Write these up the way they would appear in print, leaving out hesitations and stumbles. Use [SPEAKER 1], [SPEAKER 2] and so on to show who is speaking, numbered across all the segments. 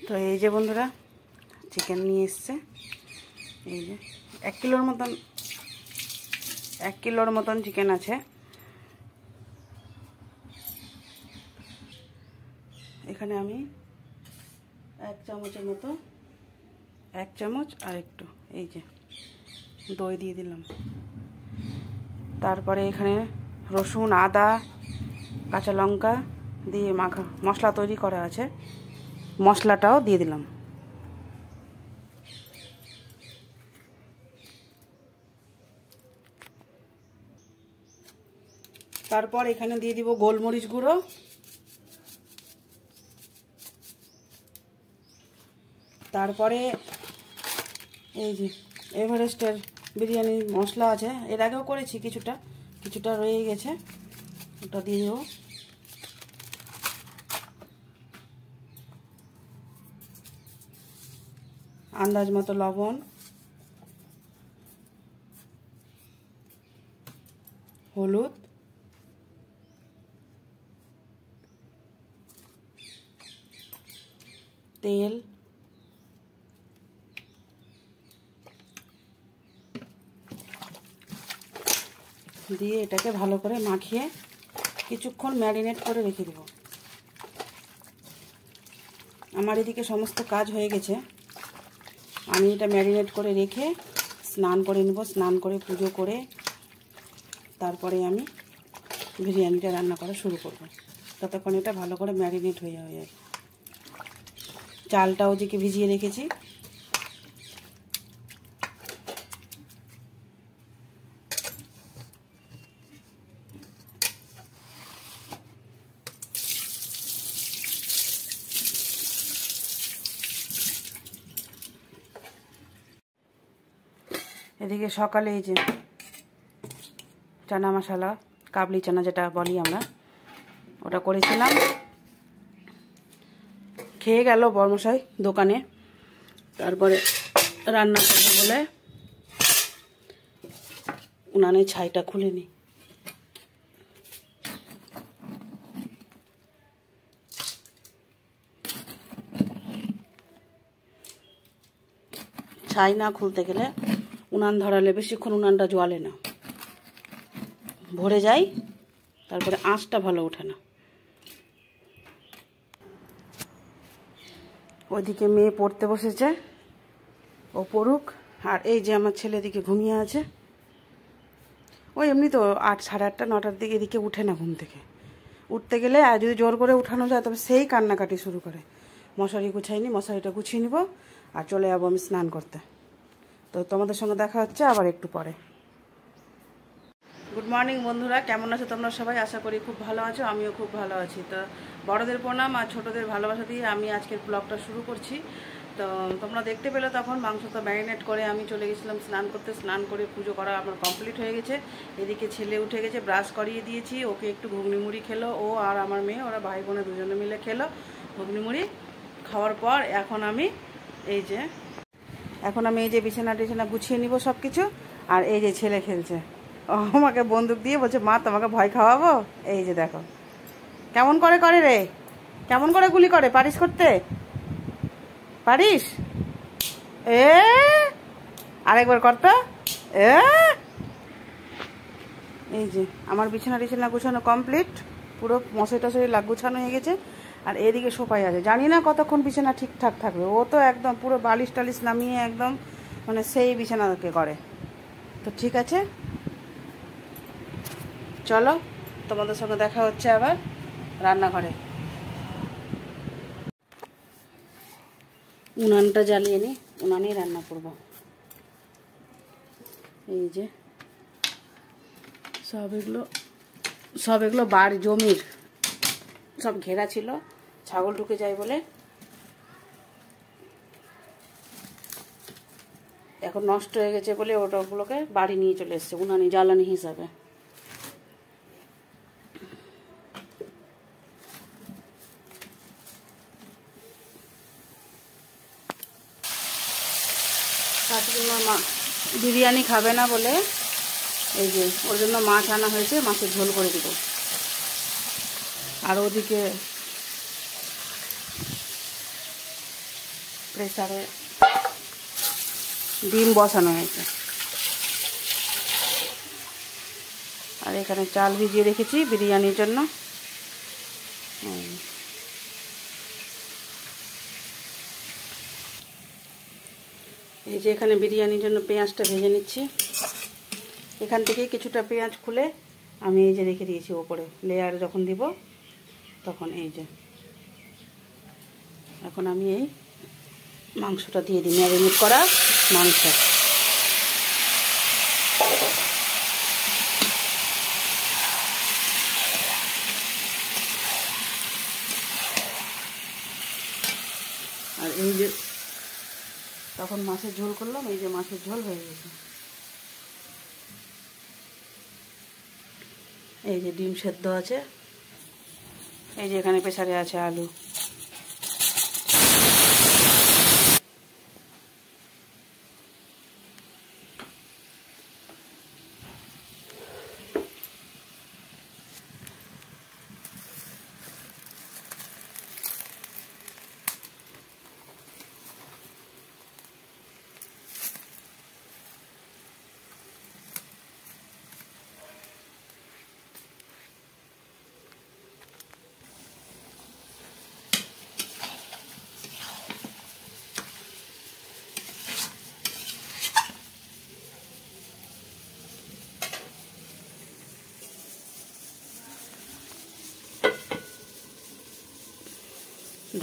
[SPEAKER 1] তো এই যে বন্ধুরা চিকেন নিয়ে এসছে, এই যে 1 কিলোর মতন চিকেন আছে। এখানে আমি 1 চামচের মতো, 1 চামচ আর একটু এই যে দই দিয়ে দিলাম। তারপরে এখানে রসুন, আদা, কাঁচা লঙ্কা দিয়ে মাখা মশলা তৈরি করা আছে, মশলাটাও দিয়ে দিলাম। তারপর এখানে দিয়ে দিব গোলমরিচ গুঁড়ো, তারপরে এই যে এভারেস্টের বিরিয়ানি মশলা আছে, এর আগেও করেছি, কিছুটা রয়ে গেছে, ওটা দিয়ে দেবো। আন্দাজ মতো লবণ, হলুদ, তেল, দিয়ে এটাকে ভালো করে মাখিয়ে কিছুক্ষণ ম্যারিনেট করে রেখে দেব। আমার এদিকে সমস্ত কাজ হয়ে গেছে, আমি এটা ম্যারিনেট করে রেখে স্নান করে নেব। স্নান করে পুজো করে তারপরে আমি বিরিয়ানিটা রান্না করা শুরু করব। ততক্ষণ এটা ভালো করে ম্যারিনেট হয়ে যাবে। চালটাও ওদিকে ভিজিয়ে রেখেছি। এদিকে সকালে এই যে চানা মশলা, কাবলি চানা যেটা বলি আমরা, ওটা করেছিলাম। খেয়ে গেল বরমশাই দোকানে। তারপরে রান্না করবো বলে উনানে ছাইটা খুলে নি। ছাই না খুলতে গেলে উনান ধরালে বেশিক্ষণ উনানটা জ্বলে না, ভরে যায়, তারপরে আঁচটা ভালো ওঠে না। ওইদিকে মেয়ে পড়তে বসেছে, ও পড়ুক। আর এই যে আমার ছেলে এদিকে ঘুমিয়ে আছে। ওই এমনি তো 8, সাড়ে 8টা 9টার দিকে এদিকে উঠে না ঘুম থেকে। উঠতে গেলে আর যদি জোর করে উঠানো যায় তবে সেই কান্নাকাটি শুরু করে। মশারি গুছাইনি, মশারিটা গুছিয়ে নিব আর চলে যাবো আমি স্নান করতে। তো তোমাদের সঙ্গে দেখা হচ্ছে আবার একটু পরে। গুড মর্নিং বন্ধুরা, কেমন আছো তোমরা সবাই? আশা করি খুব ভালো আছো, আমিও খুব ভালো আছি। তো বড়দের প্রণাম আর ছোটদের ভালোবাসা দিয়ে আমি আজকের ব্লগটা শুরু করছি। তো তোমরা দেখতে পেলে তখন মাংস তো ম্যারিনেট করে আমি চলে গেছিলাম স্নান করতে। স্নান করে পুজো করা আমার কমপ্লিট হয়ে গেছে। এদিকে ছেলে উঠে গেছে, ব্রাশ করিয়ে দিয়েছি, ওকে একটু ঘুগনি মুড়ি খেলো, ও আর আমার মেয়ে, ওরা ভাই বোনে দুজনে মিলে খেলো ঘুগনি মুড়ি। খাওয়ার পর এখন আমি এই যে বিছানা টিছানা গুছিয়ে নিব সব কিছু। আর এই যে ছেলে খেলছে, আমাকে বন্দুক দিয়ে বলছে মা তোমাকে ভয় খাওয়াবো। এই যে দেখো কেমন করে রে, কেমন করে গুলি করে, পারিস করতে? পারিস? আরেকবার করতো। এই যে আমার বিছানা টিছানা গুছানো কমপ্লিট, পুরো মশারি টশারি গুছানো হয়ে গেছে। আর এদিকে সোফাই আছে, জানি না কতক্ষণ বিছানা ঠিকঠাক থাকবে। ও তো একদম পুরো বালিশ টালিশ নামিয়ে একদম মানে সেই বিছানাকে করে। তো ঠিক আছে, চলো তোমাদের সঙ্গে দেখা হচ্ছে আবার রান্নাঘরে। উনানটা জ্বালিয়ে নি, উনানেই রান্না করব। এই যে সব এগুলো বাড়ি জমির সব ঘেরা ছিল, ছাগল ঢুকে যায় বলে এখন নষ্ট হয়ে গেছে বলে ওটাগুলোকে বাড়ি নিয়ে চলে এসছে উনানে জ্বালানি হিসাবে। বিরিয়ানি খাবে না বলে এই যে ওর জন্য মাছ আনা হয়েছে, মাছের ঝোল করে দিব। আর ওদিকে প্রেসারে ডিম বসানো হয়েছে। আর এখানে চাল ভিজিয়ে রেখেছি বিরিয়ানির জন্য। এই যে এখানে বিরিয়ানির জন্য পেঁয়াজটা ভেজে নিচ্ছি। এখান থেকে কিছুটা পেঁয়াজ খুলে আমি এই যে রেখে দিয়েছি ওপরে, লেয়ার যখন দিব তখন। এই যে এখন আমি এই মাংসটা দিয়ে দিই, ম্যারিনেট করা মাংস। আর এই যে তখন মাছের ঝোল করলাম, এই যে মাছের ঝোল হয়ে গেছে। এই যে ডিম সেদ্ধ আছে, এই যে এখানে প্রেসারে আছে আলু।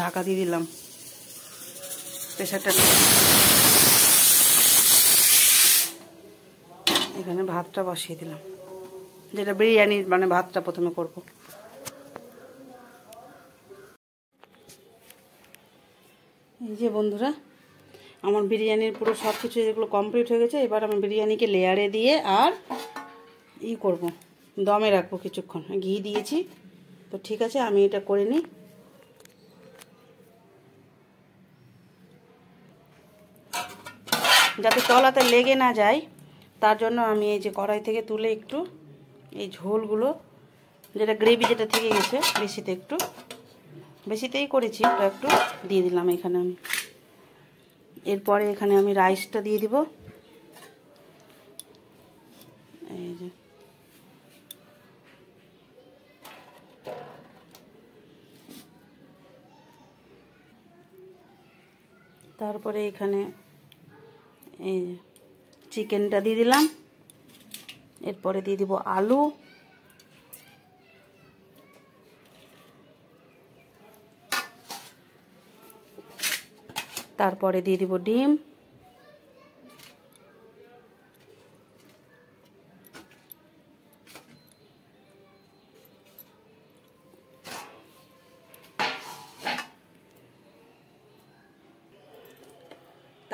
[SPEAKER 1] ঢাকা দিয়ে দিলাম প্রেসারটা। এখানে ভাতটা বসিয়ে দিলাম, যেটা বিরিয়ানির মানে ভাতটা প্রথমে করব। এই যে বন্ধুরা, আমার বিরিয়ানির পুরো সব কিছু যেগুলো কমপ্লিট হয়ে গেছে। এবার আমি বিরিয়ানিকে লেয়ারে দিয়ে আর করব, দমে রাখবো কিছুক্ষণ। ঘি দিয়েছি তো ঠিক আছে, আমি এটা করে নিই। যাতে তলাতে লেগে না যায় তার জন্য আমি এই যে কড়াই থেকে তুলে একটু এই ঝোলগুলো, যেটা গ্রেভি যেটা থেকে গেছে বেশিতেই করেছি, ওটা একটু দিয়ে দিলাম এখানে আমি। এরপরে এখানে আমি রাইসটা দিয়ে দিব। এই যে তারপরে এখানে এই চিকেনটা দিয়ে দিলাম। এরপরে দিয়ে দিব আলু, তারপরে দিয়ে দিব ডিম,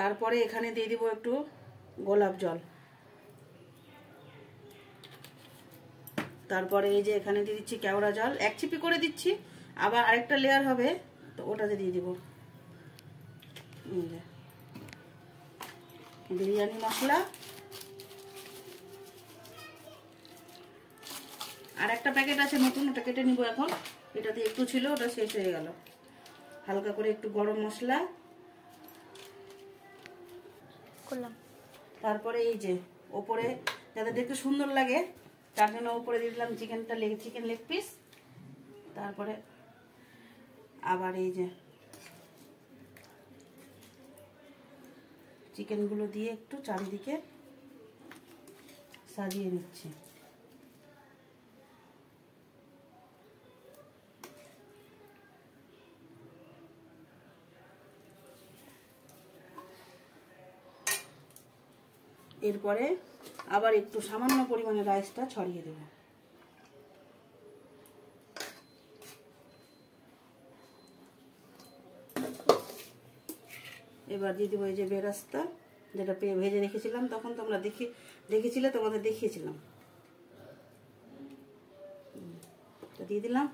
[SPEAKER 1] তারপরে এখানে দিয়ে দিব একটু গোলাপ জল। তারপরে এই যে এখানে দিয়ে দিচ্ছি কেওড়া জল, এক চিপি করে দিচ্ছি, আবার আরেকটা লেয়ার হবে তো ওটাতে দিয়ে দিব বিরিয়ানি মশলা। আর একটা প্যাকেট আছে নতুন, ওটা কেটে নিব এখন। এটা দিয়ে একটু ছিল, ওটা শেষ হয়ে গেল। হালকা করে একটু গরম মশলা করলাম। তারপরে এই যে ওপরে যাতে দেখতে সুন্দর লাগে তার জন্য উপরে দিয়ে দিলাম চিকেন লেগ পিস। তারপরে আবার এই যে চিকেনগুলো দিয়ে একটু চারিদিকে সাজিয়ে নিচ্ছি। এরপরে আবার একটু সামান্য পরিমাণে রাইসটা ছড়িয়ে দেব। এবার দিয়ে দেবো এই যে বেরাস্তা, যেটা ভেজে রেখেছিলাম, তখন তোমরা দেখেছিলে, তোমাদের দেখিয়েছিলাম। দিয়ে দিলাম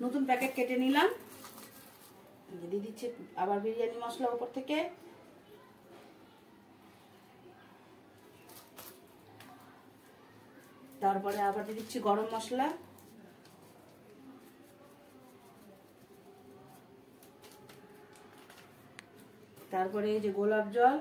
[SPEAKER 1] নতুন প্যাকেট কেটে নিলাম। দিয়ে দিচ্ছি আবার বিরিয়ানি মশলা উপর থেকে। তারপরে আবার দিয়ে দিচ্ছি গরম মশলা। তারপরে এই যে গোলাপ জল,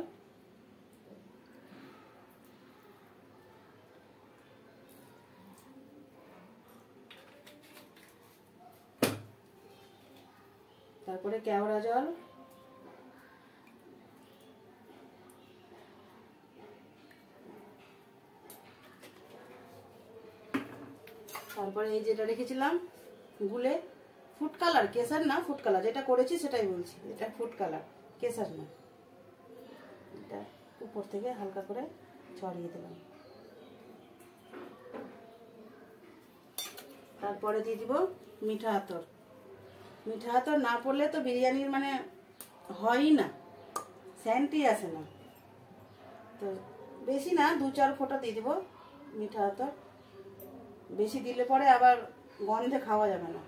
[SPEAKER 1] তারপরে কেওড়া জল, তারপরে এই যেটা রেখেছিলাম গুলে, ফুড কালার, কেসার না, ফুড কালার, যেটা করেছি সেটাই বলছি, এটা ফুড কালার, কেসার না। এটা উপর থেকে হালকা করে ছড়িয়ে দিলাম। তারপরে দিয়ে দিব মিঠা আতর। মিঠা আতর না পড়লে তো বিরিয়ানির মানে হয়ই না, সেন্টই আসে না। তো বেশি না, 2-4 ফোঁটা দিয়ে দিব মিঠা আতর। বেশি দিলে পরে আবার গন্ধে খাওয়া যাবে না।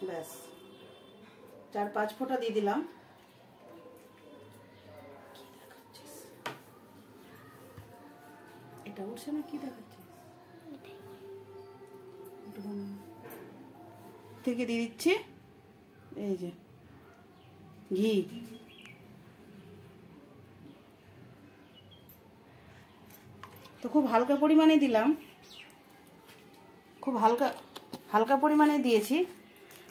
[SPEAKER 1] ব্যাস 4-5 ফোঁটা দিয়ে দিলাম। এটা উঠছে না, কি দেখাচ্ছে? থেকে দিয়ে দিচ্ছি এই যে ঘি। তো খুব হালকা পরিমাণে দিলাম, খুব হালকা হালকা পরিমাণে দিয়েছি,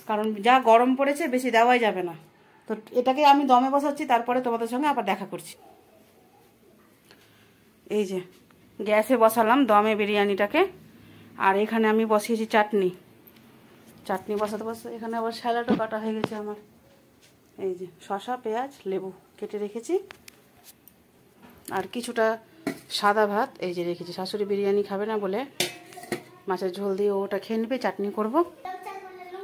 [SPEAKER 1] কারণ যা গরম পড়েছে বেশি দেওয়াই যাবে না। তো এটাকে আমি দমে বসাচ্ছি, তারপরে তোমাদের সঙ্গে আবার দেখা করছি। এই যে গ্যাসে বসালাম দমে বিরিয়ানিটাকে, আর এখানে আমি বসিয়েছি চাটনি। চাটনি বসাতে বসতে এখানে আবার স্যালাডও কাটা হয়ে গেছে আমার। এই যে শসা, পেঁয়াজ, লেবু কেটে রেখেছি, আর কিছুটা সাদা ভাত এই যে রেখেছি। শাশুড়ি বিরিয়ানি খাবে না বলে মাছের ঝোল দিয়ে ওটা খেয়ে নেবে, চাটনি করব।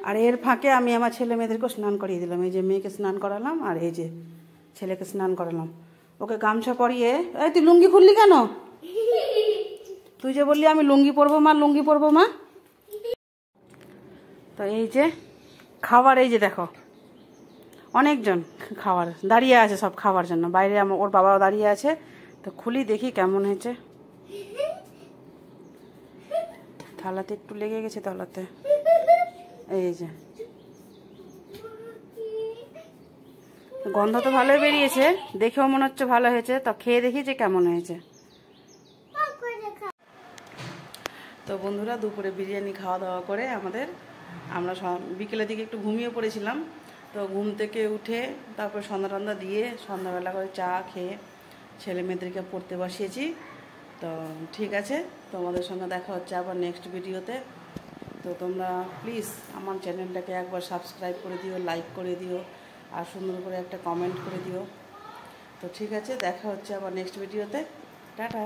[SPEAKER 1] আর এর ফাঁকে আমি আমার ছেলে মেয়েদেরকেও স্নান করিয়ে দিলাম। এই যে মেয়েকে স্নান করালাম, আর এই যে ছেলেকে স্নান করালাম। ওকে গামছা পরিয়ে, এই তুই লুঙ্গি খুললি কেন? তুই যে বললি আমি লুঙ্গি পরবো মা, লুঙ্গি পরবো মা। তো এই যে খাবার, এই যে দেখো অনেকজন খাবার দাঁড়িয়ে আছে সব খাওয়ার জন্য। বাইরে ওর বাবাও দাঁড়িয়ে আছে। তো খুলি দেখি কেমন হয়েছে। থালাতে একটু লেগে গেছে তলাতে। এই যে গন্ধ তো ভালোই বেরিয়েছে, দেখেও মনে হচ্ছে ভালো হয়েছে। তো খেয়ে দেখি যে কেমন হয়েছে। তো বন্ধুরা, দুপুরে বিরিয়ানি খাওয়া দাওয়া করে আমরা বিকেলের দিকে একটু ঘুমিয়ে পড়েছিলাম। তো ঘুম থেকে উঠে তারপর সন্ধ্যা টন্ধা দিয়ে সন্ধ্যাবেলা করে চা খেয়ে ছেলে মেয়েদেরকে পড়তে বসিয়েছি। তো ঠিক আছে, তোমাদের সঙ্গে দেখা হচ্ছে আবার নেক্সট ভিডিওতে। তো তোমরা প্লিজ আমার চ্যানেলটাকে একবার সাবস্ক্রাইব করে দিও, লাইক করে দিও, আর সুন্দর করে একটা কমেন্ট করে দিও। তো ঠিক আছে, দেখা হচ্ছে আবার নেক্সট ভিডিওতে। টাটা।